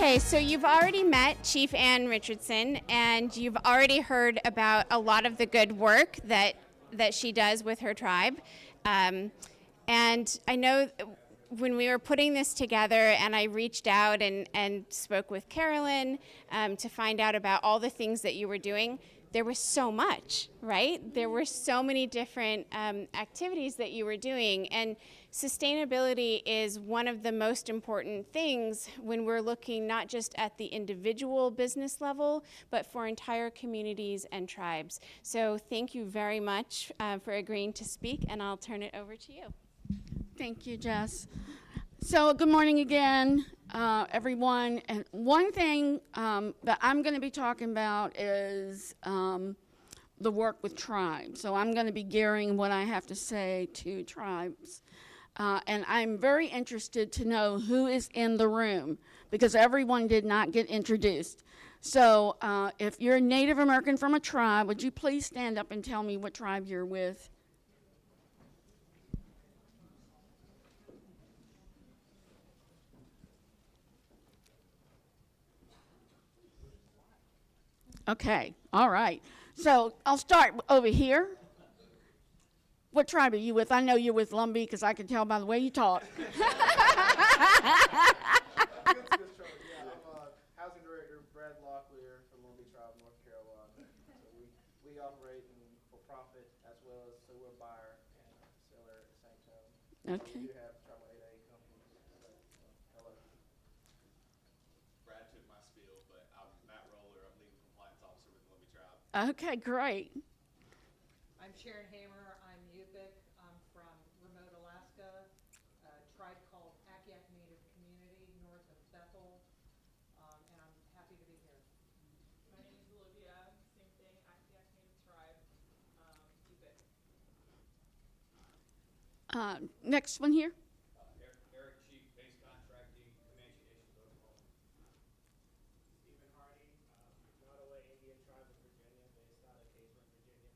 Okay, so you've already met Chief Ann Richardson, and you've already heard about a lot of the good work that she does with her tribe. And I know when we were putting this together and I reached out and spoke with Carolyn to find out about all the things that you were doing, there was so much, right? There were so many different activities that you were doing, and sustainability is one of the most important things when we're looking not just at the individual business level, but for entire communities and tribes. So thank you very much for agreeing to speak, and I'll turn it over to you. Thank you, Jess. So good morning again, everyone. And one thing that I'm going to be talking about is the work with tribes. So I'm going to be gearing what I have to say to tribes. And I'm very interested to know who is in the room, because everyone did not get introduced. So if you're a Native American from a tribe, would you please stand up and tell me what tribe you're with? Okay, all right. So I'll start over here. What tribe are you with? I know you're with Lumbee because I can tell by the way you talk. I'm housing director Brad Locklear from Lumbee Tribe, North Carolina. So we operate for profit as well as, so we're a buyer and seller at the same time. Okay. We do have Tribal 8A companies. Hello. Brad took my spiel, but I'm Matt Roller. I'm legal compliance officer with Lumbee Tribe. Okay, great. I'm Sharon Hamer. I'm Yupik. I'm from remote Alaska, a tribe called Akiak Native Community north of Bethel, and I'm happy to be here. My name is Olivia. Same thing, Akiak Native Tribe, Yupik. Next one here. Eric Cheek, base contracting, Comanche Nation protocol. Stephen Hardy, Nottoway Indian Tribe of Virginia, based out of Hazelton, Virginia.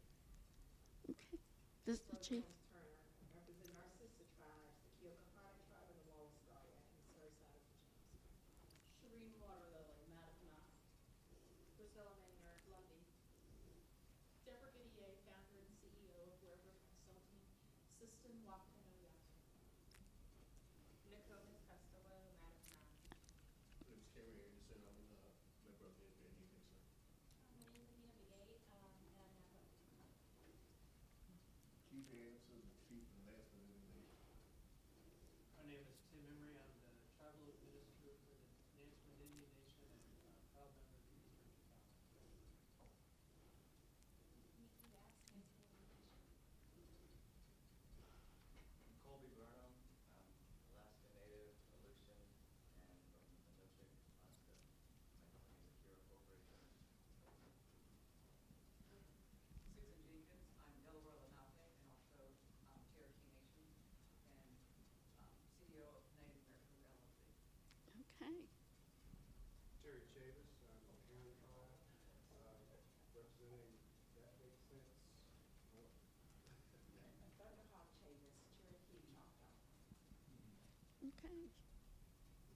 Okay, this is the chief. Turner, represent our sister tribes, the Keokapani tribe and the Wollaston and Surrey side of the James. Shireen Waterlily, Mattapana. Priscilla Maynard, Lumbee. Deborah Goodyear, founder and CEO of Weber Consulting System, Wakanoya. Nakomis Costello, Mattapana. My name is Cameron Anderson. I'm a member of the NCAIED Nation. My name is Nina Begay, and Napa. Chief Anderson, chief and last of the nation. My name is Tim Emery. I'm the tribal administrator for the Nansemond Indian Nation and proud member of the Eastern Chicago. Nikki Bass, Nansemond Nation. Colby Burnham, Alaska Native, Aleutian, and from Inukshuk, Alaska. My company is Akira Corporation. Susan Jenkins, I'm Delaware Lenape and also Cherokee Nation and CEO of Native American LLC. Okay. Terry Chavis, I'm from County Tribe, representing That Makes Sense. Thunderhawk Chavis, Cherokee Choctaw. Okay.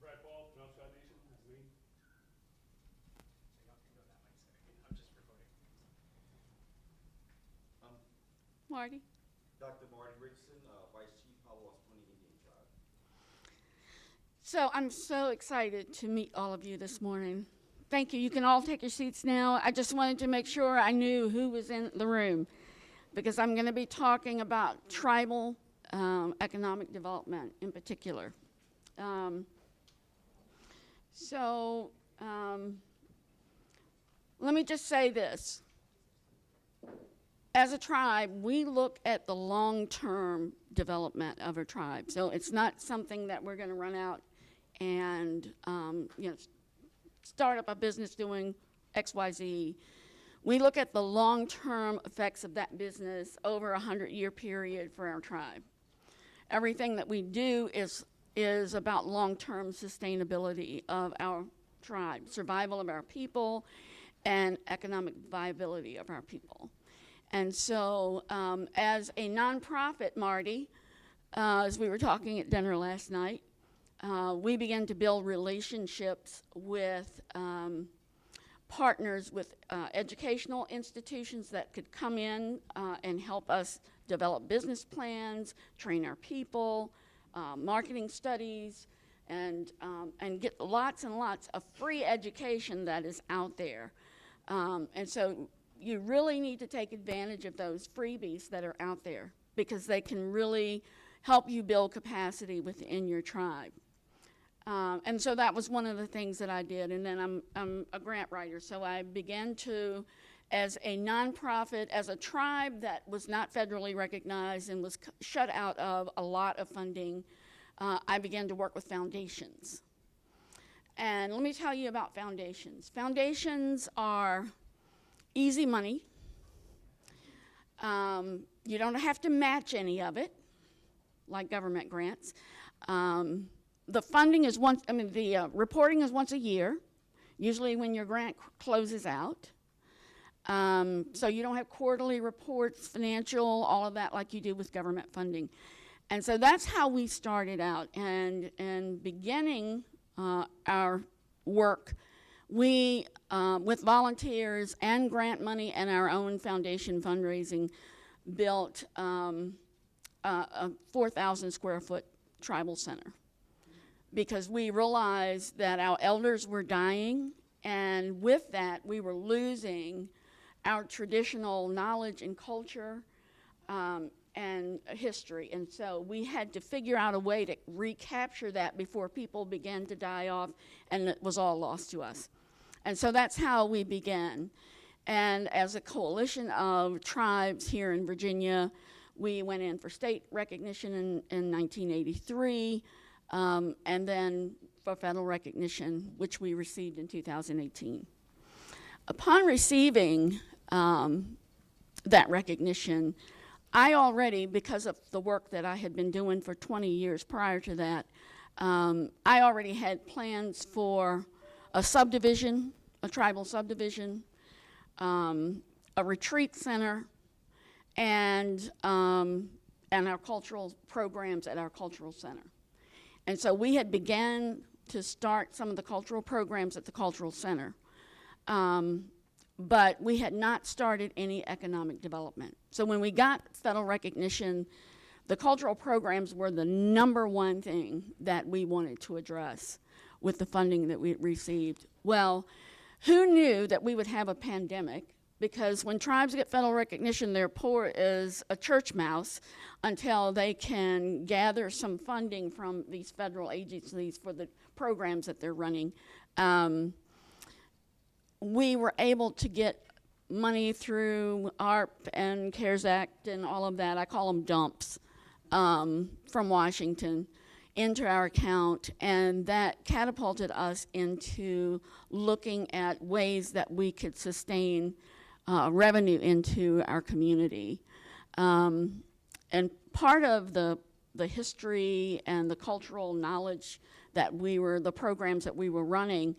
Brad Paul, Johnson Nation, that's me. So y'all can go that way, so I'm just recording. Marty. Dr. Marty Richardson, Vice Chief, Palo Alto Indian Tribe. So I'm so excited to meet all of you this morning. Thank you. You can all take your seats now. I just wanted to make sure I knew who was in the room, because I'm going to be talking about tribal economic development in particular. Let me just say this. As a tribe, we look at the long-term development of a tribe. So it's not something that we're going to run out and start up a business doing X, Y, Z. We look at the long-term effects of that business over a 100-year period for our tribe. Everything that we do is about long-term sustainability of our tribe, survival of our people, and economic viability of our people. And so as a nonprofit, Marty, as we were talking at dinner last night, we began to build relationships with partners with educational institutions that could come in and help us develop business plans, train our people, marketing studies, and get lots and lots of free education that is out there. And so you really need to take advantage of those freebies that are out there because they can really help you build capacity within your tribe. And so that was one of the things that I did. And then I'm a grant writer, so I began to, as a nonprofit, as a tribe that was not federally recognized and was shut out of a lot of funding, I began to work with foundations. And let me tell you about foundations. Foundations are easy money. You don't have to match any of it, like government grants. The funding is the reporting is once a year, usually when your grant closes out. So you don't have quarterly reports, financial, all of that like you do with government funding. And so that's how we started out. And beginning our work, we, with volunteers and grant money and our own foundation fundraising, built a 4,000 square foot tribal center. Because we realized that our elders were dying, and with that, we were losing our traditional knowledge and culture and history. And so we had to figure out a way to recapture that before people began to die off, and it was all lost to us. And so that's how we began. And as a coalition of tribes here in Virginia, we went in for state recognition in 1983. And then for federal recognition, which we received in 2018. Upon receiving that recognition, I already, because of the work that I had been doing for 20 years prior to that, I already had plans for a subdivision, a tribal subdivision, a retreat center, and our cultural programs at our cultural center. And so we had began to start some of the cultural programs at the cultural center, but we had not started any economic development. So when we got federal recognition, the cultural programs were the #1 thing that we wanted to address with the funding that we received. Well, who knew that we would have a pandemic? Because when tribes get federal recognition, they're poor as a church mouse until they can gather some funding from these federal agencies for the programs that they're running. We were able to get money through ARP and CARES Act and all of that. I call them dumps from Washington into our account, and that catapulted us into looking at ways that we could sustain revenue into our community. And part of the history and the cultural knowledge that the programs that we were running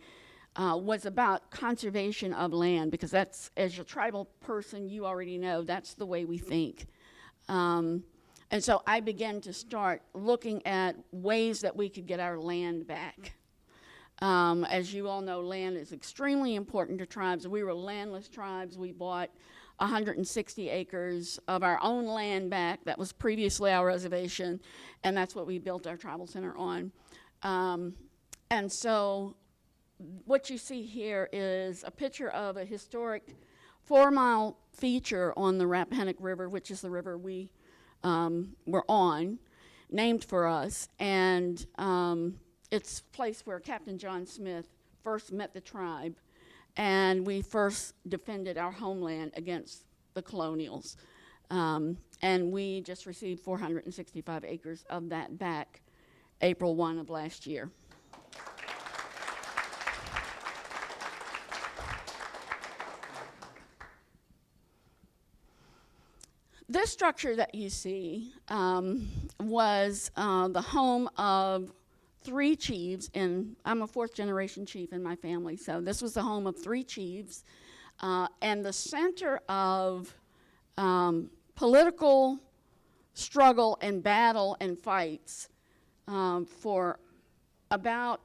was about conservation of land, because that's, as a tribal person, you already know, that's the way we think. And so I began to start looking at ways that we could get our land back. As you all know, land is extremely important to tribes. We were landless tribes. We bought 160 acres of our own land back that was previously our reservation, and that's what we built our tribal center on. And so what you see here is a picture of a historic 4-mile feature on the Rappahannock River, which is the river we were on, named for us. And it's a place where Captain John Smith first met the tribe, and we first defended our homeland against the colonials. And we just received 465 acres of that back April 1 of last year. This structure that you see was the home of 3 chiefs, and I'm a 4th generation chief in my family, so this was the home of 3 chiefs, and the center of political struggle and battle and fights for about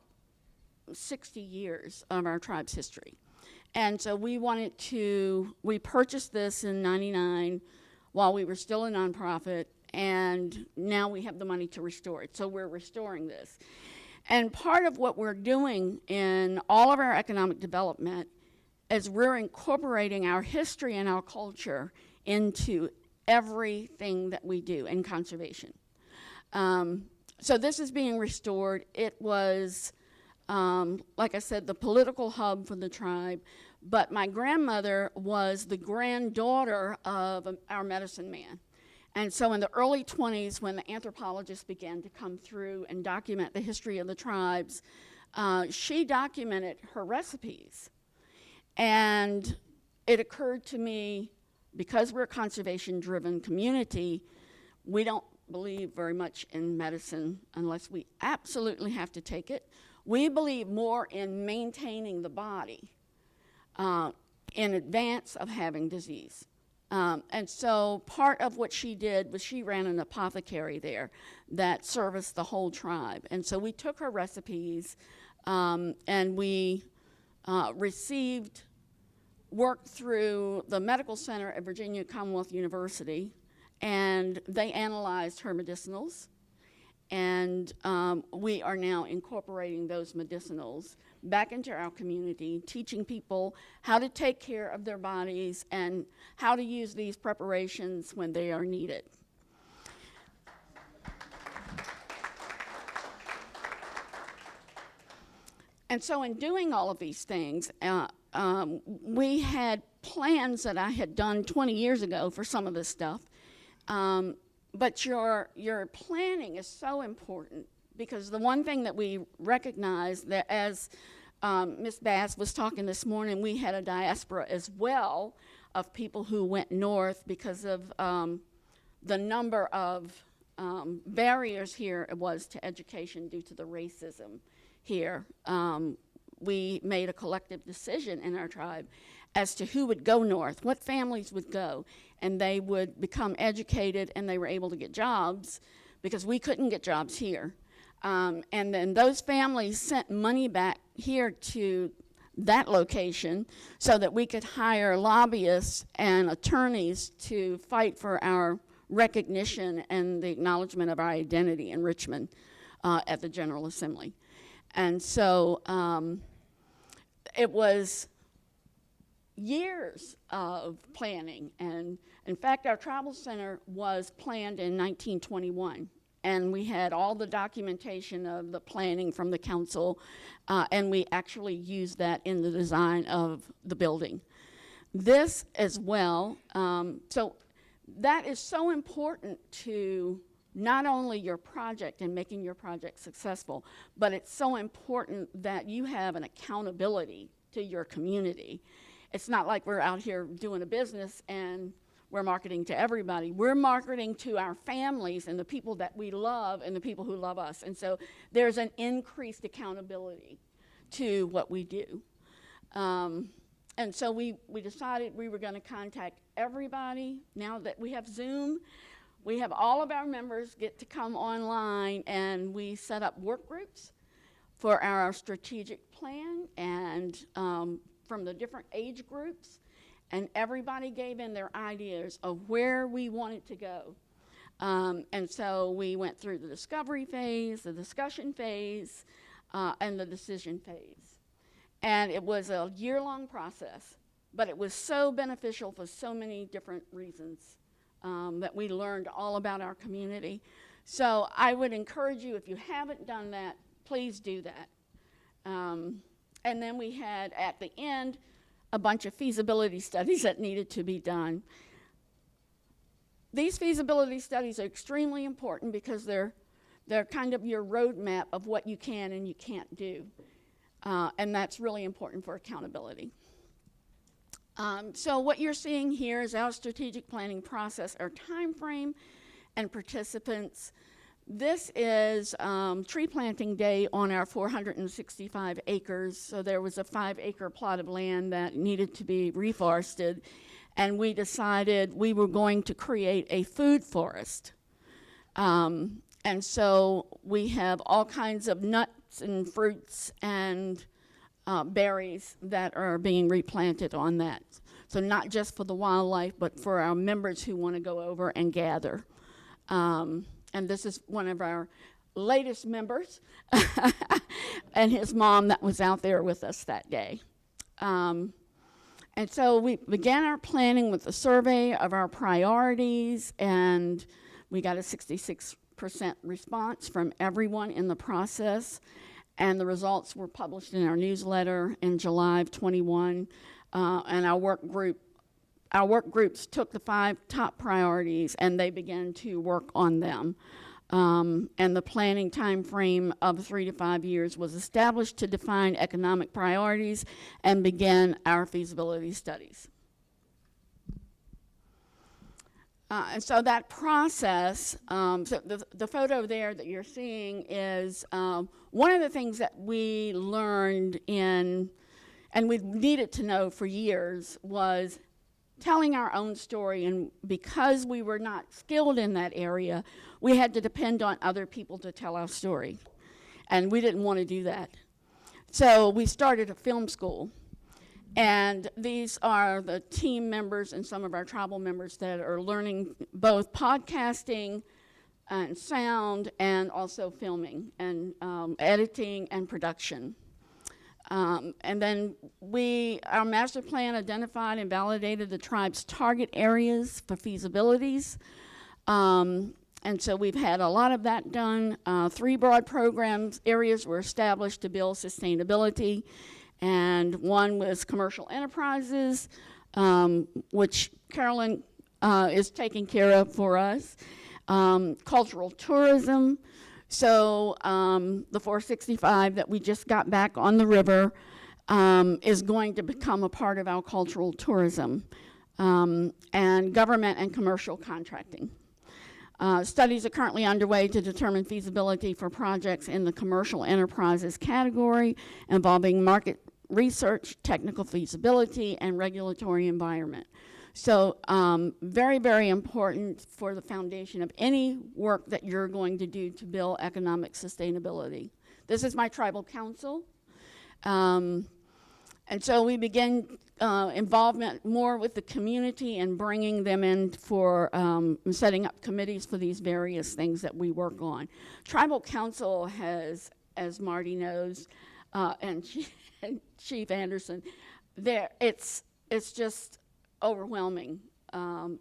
60 years of our tribe's history. And so we purchased this in '99 while we were still a nonprofit, and now we have the money to restore it. So we're restoring this. And part of what we're doing in all of our economic development is we're incorporating our history and our culture into everything that we do in conservation. So this is being restored. It was, like I said, the political hub for the tribe, but my grandmother was the granddaughter of our medicine man. And so in the early 20s, when the anthropologists began to come through and document the history of the tribes, she documented her recipes. And it occurred to me, because we're a conservation-driven community, we don't believe very much in medicine unless we absolutely have to take it. We believe more in maintaining the body in advance of having disease. And so part of what she did was she ran an apothecary there that serviced the whole tribe. And so we took her recipes and we worked through the medical center at Virginia Commonwealth University, and they analyzed her medicinals. And we are now incorporating those medicinals back into our community, teaching people how to take care of their bodies and how to use these preparations when they are needed. And so in doing all of these things, we had plans that I had done 20 years ago for some of this stuff. But your planning is so important, because the one thing that we recognize that, as Ms. Bass was talking this morning, we had a diaspora as well of people who went north because of the number of barriers here it was to education due to the racism here. We made a collective decision in our tribe as to who would go north, what families would go, and they would become educated and they were able to get jobs because we couldn't get jobs here. And then those families sent money back here to that location so that we could hire lobbyists and attorneys to fight for our recognition and the acknowledgement of our identity in Richmond at the General Assembly. And so it was years of planning. And in fact, our travel center was planned in 1921. And we had all the documentation of the planning from the council, and we actually used that in the design of the building. This as well, so that is so important to not only your project and making your project successful, but it's so important that you have an accountability to your community. It's not like we're out here doing a business and we're marketing to everybody. We're marketing to our families and the people that we love and the people who love us. And so there's an increased accountability to what we do. And so we decided we were going to contact everybody. Now that we have Zoom, we have all of our members get to come online, and we set up work groups for our strategic plan and from the different age groups. And everybody gave in their ideas of where we wanted to go. And so we went through the discovery phase, the discussion phase, and the decision phase. And it was a year-long process, but it was so beneficial for so many different reasons that we learned all about our community. So I would encourage you, if you haven't done that, please do that. And then we had, at the end, a bunch of feasibility studies that needed to be done. These feasibility studies are extremely important because they're kind of your roadmap of what you can and you can't do. And that's really important for accountability. So what you're seeing here is our strategic planning process, our time frame, and participants. This is tree planting day on our 465 acres. So there was a 5-acre plot of land that needed to be reforested, and we decided we were going to create a food forest. And And so we have all kinds of nuts and fruits and berries that are being replanted on that. So not just for the wildlife, but for our members who want to go over and gather. And this is one of our latest members and his mom that was out there with us that day. And so we began our planning with a survey of our priorities, and we got a 66% response from everyone in the process. And the results were published in our newsletter in July of 21. And our work groups took the 5 top priorities and they began to work on them. And the planning time frame of 3 to 5 years was established to define economic priorities and begin our feasibility studies. And so that process, so the photo there that you're seeing is one of the things that we learned in, and we needed to know for years, was telling our own story. And because we were not skilled in that area, we had to depend on other people to tell our story. And we didn't want to do that. So we started a film school. And these are the team members and some of our tribal members that are learning both podcasting and sound and also filming and editing and production. And then our master plan identified and validated the tribe's target areas for feasibilities. And so we've had a lot of that done. 3 broad programs, areas were established to build sustainability. And one was commercial enterprises, which Carolyn is taking care of for us. Cultural tourism. So the 465 that we just got back on the river is going to become a part of our cultural tourism. And government and commercial contracting. Studies are currently underway to determine feasibility for projects in the commercial enterprises category involving market research, technical feasibility, and regulatory environment. So very, very important for the foundation of any work that you're going to do to build economic sustainability. This is my tribal council. And so we begin involvement more with the community and bringing them in for setting up committees for these various things that we work on. Tribal council has, as Marty knows, and Chief Anderson, it's just overwhelming, the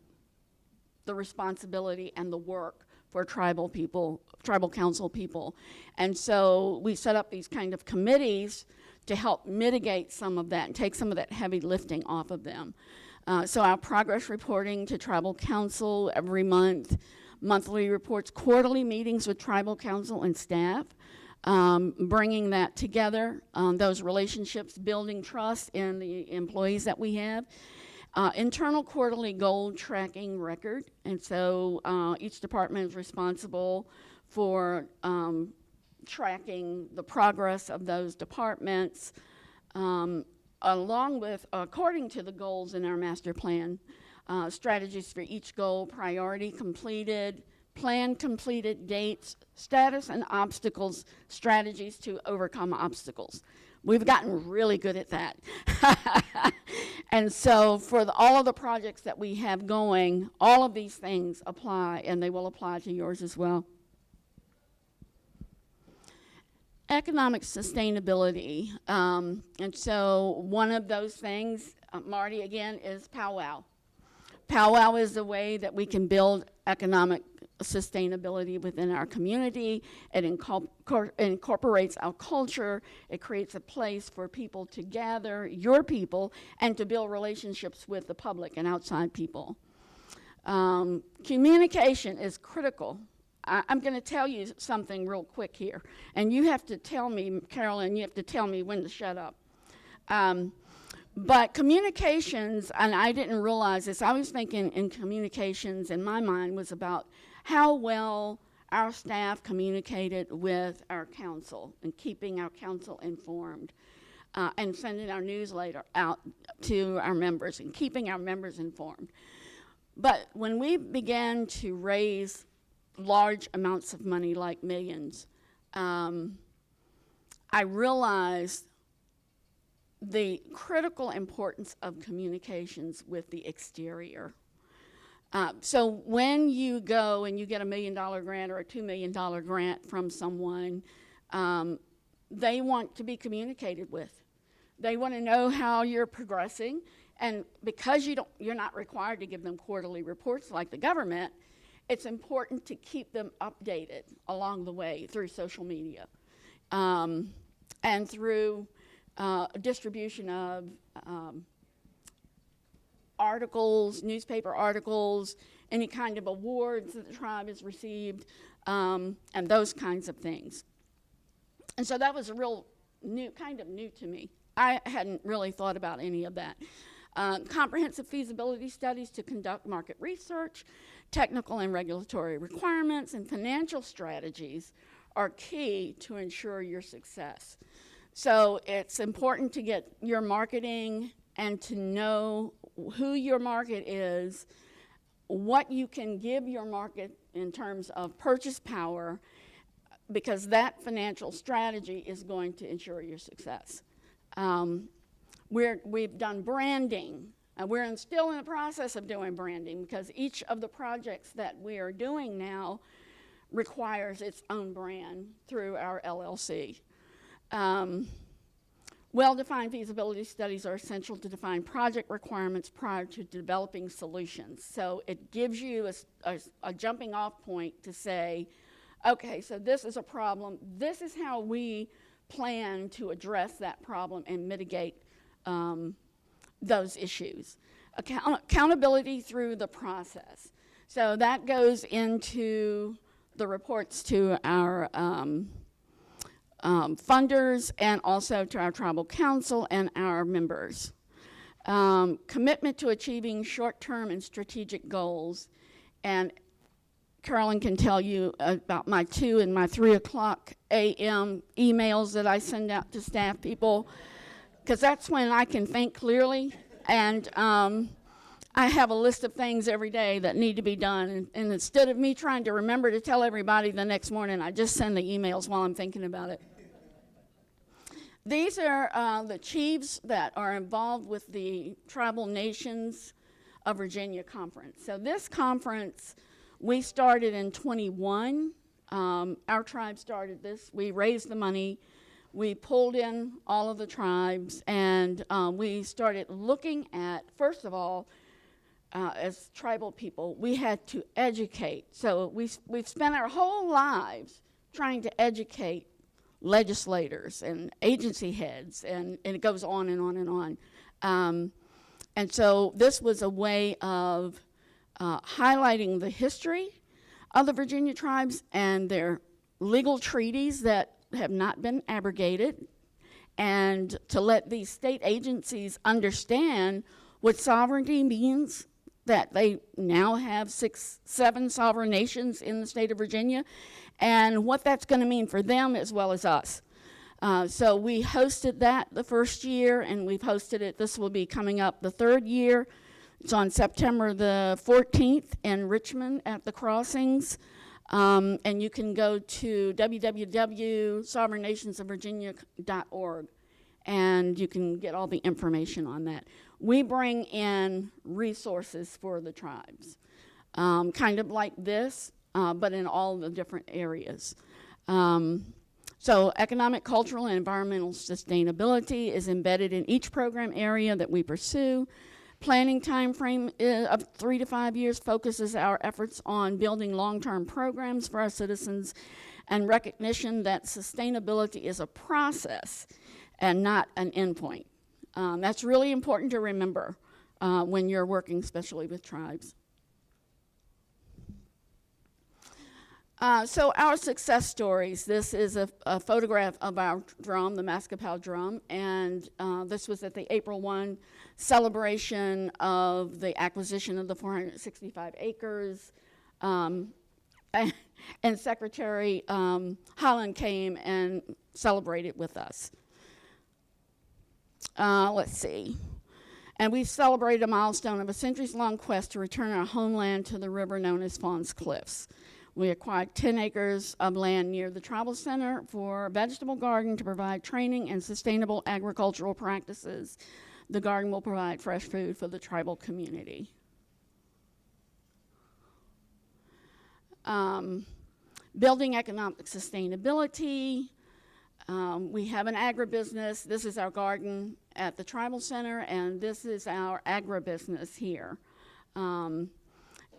responsibility and the work for tribal people, tribal council people. And so we set up these kind of committees to help mitigate some of that and take some of that heavy lifting off of them. So our progress reporting to tribal council every month, monthly reports, quarterly meetings with tribal council and staff, bringing that together, those relationships, building trust in the employees that we have. Internal quarterly goal tracking record, and so each department is responsible for tracking the progress of those departments, along with, according to the goals in our master plan, strategies for each goal, priority completed, plan completed, dates, status and obstacles, strategies to overcome obstacles. We've gotten really good at that. And so for all of the projects that we have going, all of these things apply, and they will apply to yours as well. Economic sustainability. And so one of those things, Marty, again, is powwow. Powwow is the way that we can build economic sustainability within our community. It incorporates our culture. It creates a place for people to gather, your people, and to build relationships with the public and outside people. Communication is critical. I'm going to tell you something real quick here, and you have to tell me, Carolyn, you have to tell me when to shut up. But communications, and I didn't realize this, I was thinking in communications in my mind was about how well our staff communicated with our council and keeping our council informed and sending our newsletter out to our members and keeping our members informed. But when we began to raise large amounts of money, like millions, I realized the critical importance of communications with the exterior. So when you go and you get $1 million grant or a $2 million grant from someone, they want to be communicated with. They want to know how you're progressing, and because you're not required to give them quarterly reports like the government, it's important to keep them updated along the way through social media and through distribution of articles, newspaper articles, any kind of awards that the tribe has received, and those kinds of things. And so that was a real new to me. I hadn't really thought about any of that. Comprehensive feasibility studies to conduct market research, technical and regulatory requirements, and financial strategies are key to ensure your success. So it's important to get your marketing and to know who your market is, what you can give your market in terms of purchase power, because that financial strategy is going to ensure your success. We've done branding. We're still in the process of doing branding because each of the projects that we are doing now requires its own brand through our LLC. Well-defined feasibility studies are essential to define project requirements prior to developing solutions. So it gives you a jumping off point to say, okay, so this is a problem. This is how we plan to address that problem and mitigate those issues. Accountability through the process. So that goes into the reports to our funders and also to our tribal council and our members. Commitment to achieving short-term and strategic goals. And Carolyn can tell you about my 2 and my 3 o'clock a.m. emails that I send out to staff people, because that's when I can think clearly. And I have a list of things every day that need to be done. And instead of me trying to remember to tell everybody the next morning, I just send the emails while I'm thinking about it. These are the chiefs that are involved with the Tribal Nations of Virginia conference. So this conference, we started in 21. Our tribe started this. We raised the money. We pulled in all of the tribes, and we started looking at, first of all, as tribal people, we had to educate. So we've spent our whole lives trying to educate legislators and agency heads, and it goes on and on and on. And so this was a way of highlighting the history of the Virginia tribes and their legal treaties that have not been abrogated, and to let these state agencies understand what sovereignty means, that they now have 7 sovereign nations in the state of Virginia, and what that's going to mean for them as well as us. So we hosted that the first year, and we've hosted it, this will be coming up the 3rd year. It's on September the 14th in Richmond at the Crossings. And you can go to www.sovereignnationsofvirginia.org, and you can get all the information on that. We bring in resources for the tribes, kind of like this, but in all the different areas. So economic, cultural, and environmental sustainability is embedded in each program area that we pursue. Planning time frame of 3 to 5 years focuses our efforts on building long-term programs for our citizens, and recognition that sustainability is a process and not an endpoint. That's really important to remember when you're working especially with tribes. So our success stories, this is a photograph of our drum, the Mascapel drum, and this was at the April 1 celebration of the acquisition of the 465 acres. And Secretary Holland came and celebrated with us. Let's see. And we celebrated a milestone of a centuries-long quest to return our homeland to the river known as Fawn's Cliffs. We acquired 10 acres of land near the tribal center for a vegetable garden to provide training and sustainable agricultural practices. The garden will provide fresh food for the tribal community. Building economic sustainability. We have an agribusiness. This is our garden at the tribal center, and this is our agribusiness here.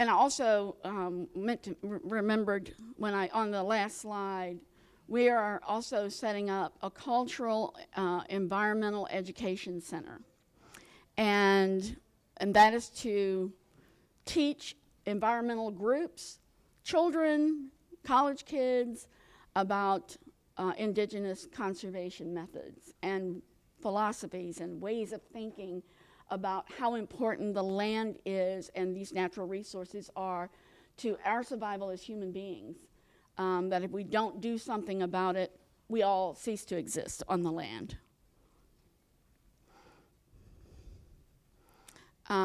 And I also remembered when on the last slide, we are also setting up a cultural environmental education center. And that is to teach environmental groups, children, college kids, about indigenous conservation methods and philosophies and ways of thinking about how important the land is and these natural resources are to our survival as human beings. That if we don't do something about it, we all cease to exist on the land.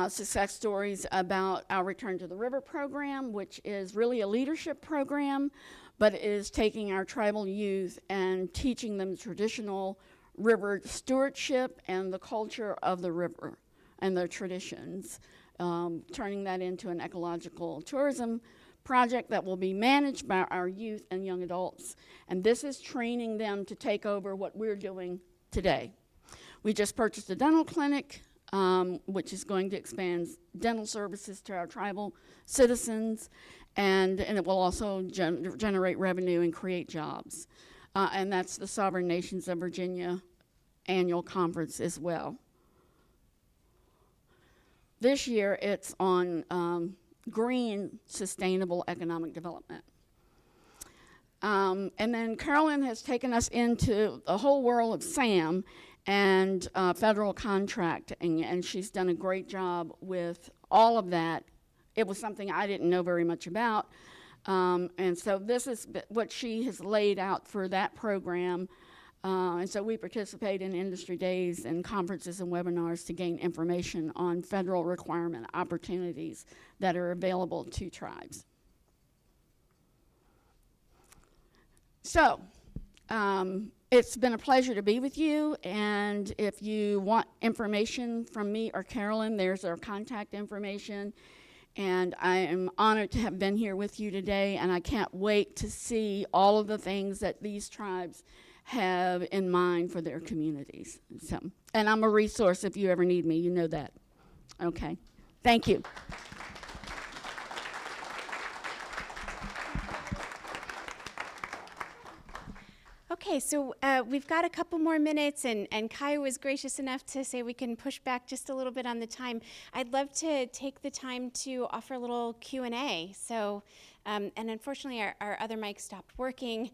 Success stories about our Return to the River program, which is really a leadership program, but is taking our tribal youth and teaching them traditional river stewardship and the culture of the river and their traditions, turning that into an ecological tourism project that will be managed by our youth and young adults. And this is training them to take over what we're doing today. We just purchased a dental clinic, which is going to expand dental services to our tribal citizens, and it will also generate revenue and create jobs. And that's the Sovereign Nations of Virginia annual conference as well. This year it's on green sustainable economic development. And then Carolyn has taken us into the whole world of SAM and federal contracting, and she's done a great job with all of that. It was something I didn't know very much about, and so this is what she has laid out for that program. And so we participate in industry days and conferences and webinars to gain information on federal requirement opportunities that are available to tribes. So, it's been a pleasure to be with you, and if you want information from me or Carolyn, there's our contact information. And I am honored to have been here with you today, and I can't wait to see all of the things that these tribes have in mind for their communities. So, and I'm a resource if you ever need me, you know that. Okay, thank you. Okay, so we've got a couple more minutes, and Kai was gracious enough to say we can push back just a little bit on the time. I'd love to take the time to offer a little Q&A. So, and unfortunately, our other mic stopped working,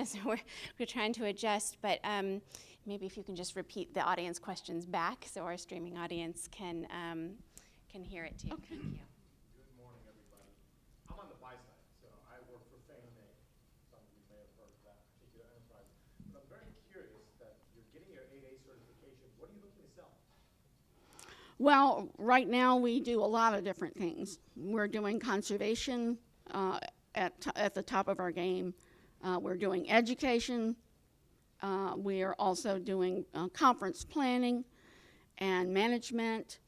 so we're trying to adjust. But maybe if you can just repeat the audience questions back, so our streaming audience can hear it too. Okay. Thank you. Good morning, everybody. I'm on the buy side, so I work for Fannie Mae. Some of you may have heard of that particular enterprise. But I'm very curious that you're getting your 8A certification. What are you looking to sell? Well, right now we do a lot of different things. We're doing conservation at the top of our game. We're doing education. We are also doing conference planning and management.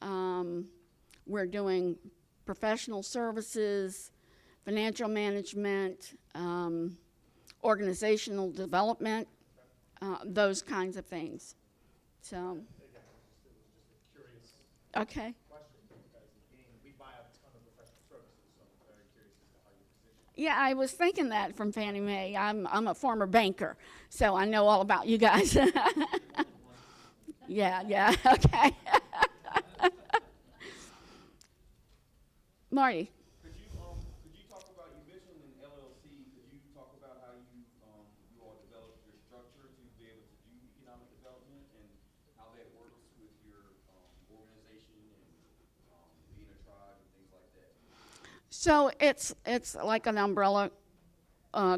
We're doing professional services, financial management, organizational development, those kinds of things. So, Again, it was just a curious okay. question because, again, we buy a ton of professional services, so I'm very curious as to how you position. Yeah, I was thinking that from Fannie Mae. I'm a former banker, so I know all about you guys. Yeah, okay. Marty. Could you talk about, you mentioned an LLC, could you talk about how you all developed your structure to be able to do economic development and how that works with your organization and being a tribe and things like that? So it's like an umbrella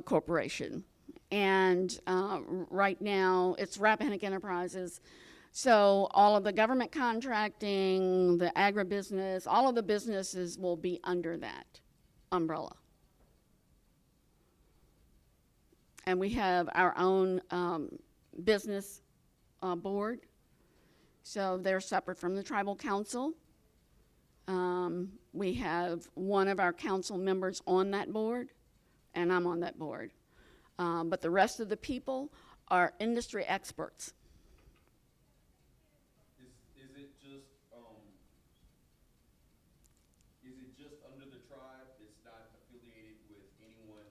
corporation, and right now it's Rappahannock Enterprises. So all of the government contracting, the agribusiness, all of the businesses will be under that umbrella. And we have our own business board. So they're separate from the tribal council. We have one of our council members on that board, and I'm on that board. But the rest of the people are industry experts. Is it just under the tribe? It's not affiliated with anyone,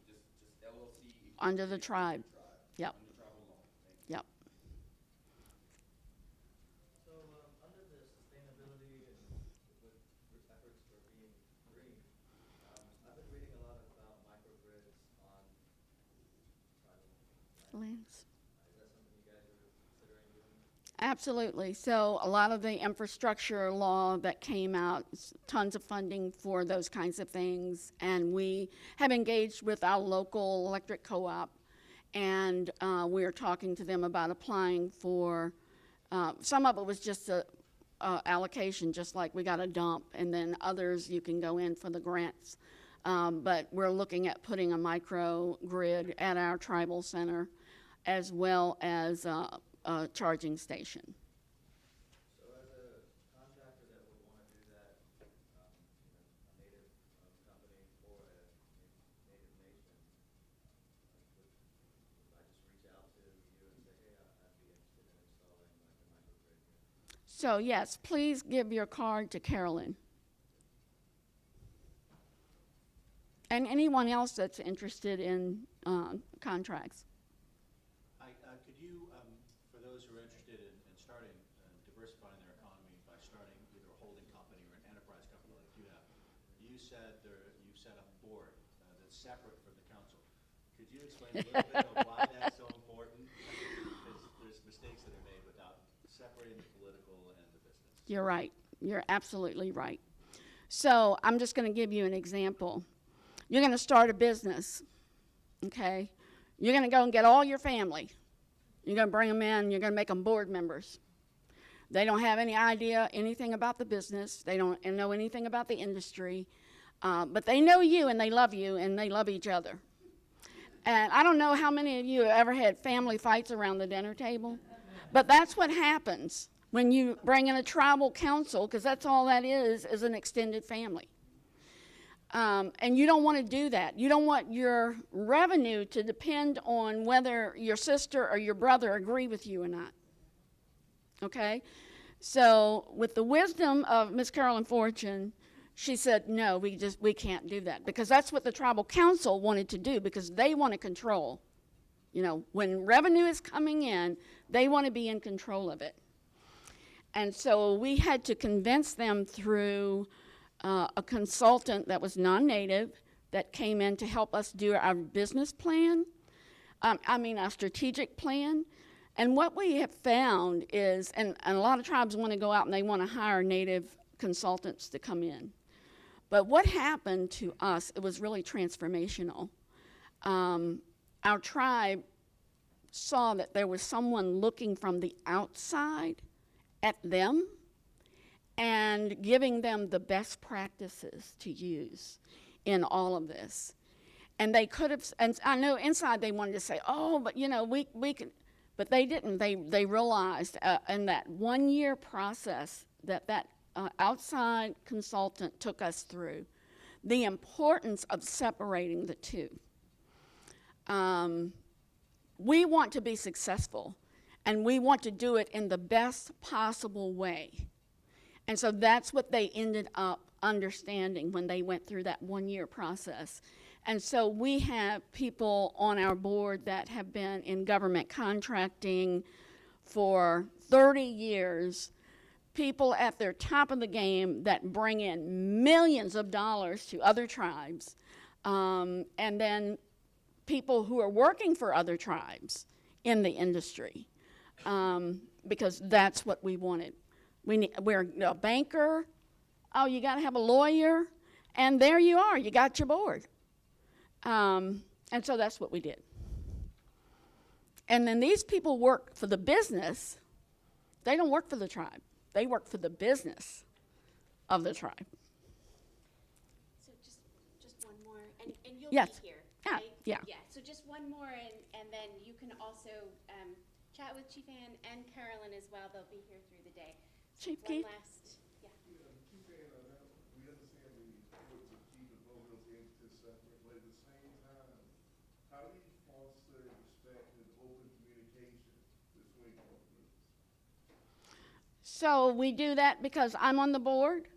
just LLC? Under the tribe. Yep. Under tribe alone. Thank you. Yep. So, under the sustainability and with efforts for being green, I've been reading a lot about microgrids on tribal lands. Lands. Is that something you guys are considering doing? Absolutely. So a lot of the infrastructure law that came out, tons of funding for those kinds of things. And we have engaged with our local electric co-op, and we are talking to them about applying for, some of it was just a allocation, just like we got a dump, and then others you can go in for the grants. But we're looking at putting a microgrid at our tribal center, as well as a charging station. So as a contractor that would want to do that, a native company or a native nation, would I just reach out to you and say, hey, I'd be interested in installing like a microgrid here? So yes, please give your card to Carolyn. And anyone else that's interested in contracts. Hi, could you, for those who are interested in starting, diversifying their economy by starting either a holding company or an enterprise company like you have, you said you've set up a board that's separate from the council. Could you explain a little bit of why that's so important? Because there's mistakes that are made without separating the political and the business. You're right. You're absolutely right. So I'm just going to give you an example. You're going to start a business, okay? You're going to go and get all your family. You're going to bring them in. You're going to make them board members. They don't have any idea anything about the business. They don't know anything about the industry. But they know you, and they love each other. And I don't know how many of you have ever had family fights around the dinner table, but that's what happens when you bring in a tribal council, because that's all that is an extended family. And you don't want to do that. You don't want your revenue to depend on whether your sister or your brother agree with you or not. Okay? So with the wisdom of Miss Carolyn Fortune, she said, no, we can't do that, because that's what the tribal council wanted to do, because they want to control. You know, when revenue is coming in, they want to be in control of it. And so we had to convince them through a consultant that was non-native that came in to help us do our business plan, our strategic plan. And what we have found is, and a lot of tribes want to go out and they want to hire native consultants to come in. But what happened to us, it was really transformational. Our tribe saw that there was someone looking from the outside at them and giving them the best practices to use in all of this. And they could have, and I know inside they wanted to say, oh, but you know, we can, but they didn't. They realized in that 1 year process that outside consultant took us through, the importance of separating the two. We want to be successful, and we want to do it in the best possible way. And so that's what they ended up understanding when they went through that 1 year process. And so we have people on our board that have been in government contracting for 30 years, people at their top of the game that bring in millions of dollars to other tribes, and then people who are working for other tribes in the industry, because that's what we wanted. We're a banker. Oh, you got to have a lawyer, and there you are. You got your board. And so that's what we did. And then these people work for the business. They don't work for the tribe. They work for the business of the tribe. So just one more, and you'll Yes. be here. right? yeah. Yeah, so just one more, and then you can also chat with Chief Ann and Carolyn as well. They'll be here through the day. So Chief one Keith? last, yeah. Chief Ann, we understand the importance of keeping both of those entities separate, but at the same time, how do you foster respect and open communication between both groups? So we do that because I'm on the board.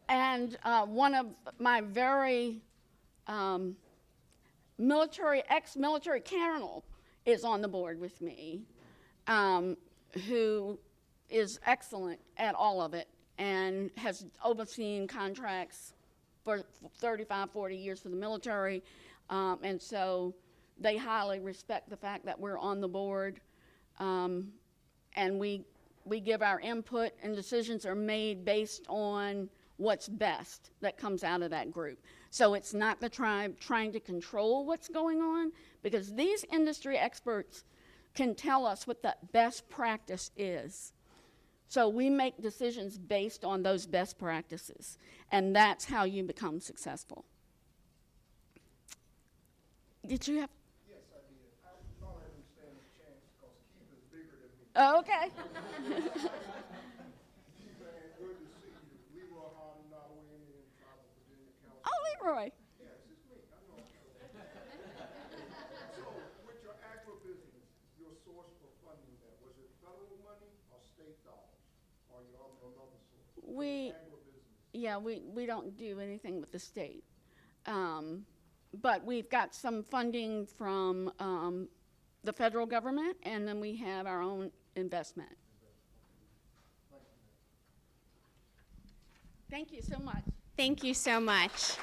And one of my very ex-military colonel is on the board with me, who is excellent at all of it and has overseen contracts for 35, 40 years for the military. And so they highly respect the fact that we're on the board. And we give our input, and decisions are made based on what's best that comes out of that group. So it's not the tribe trying to control what's going on, because these industry experts can tell us what the best practice is. So we make decisions based on those best practices, and that's how you become successful. Did you have? Yes, I did. I thought I didn't stand a chance because Keith is bigger than me. Oh, okay. Chief Ann, good to see you. Leroy Harden, Nottaway Indian Tribe of Virginia Council. Oh, Leroy. Yes, it's me. I know. So, with your agribusiness, your source for funding that, was it federal money or state dollars? Or your another source? Agribusiness. Yeah, we don't do anything with the state. But we've got some funding from the federal government, and then we have our own investment. Thank you so much. Thank you so much.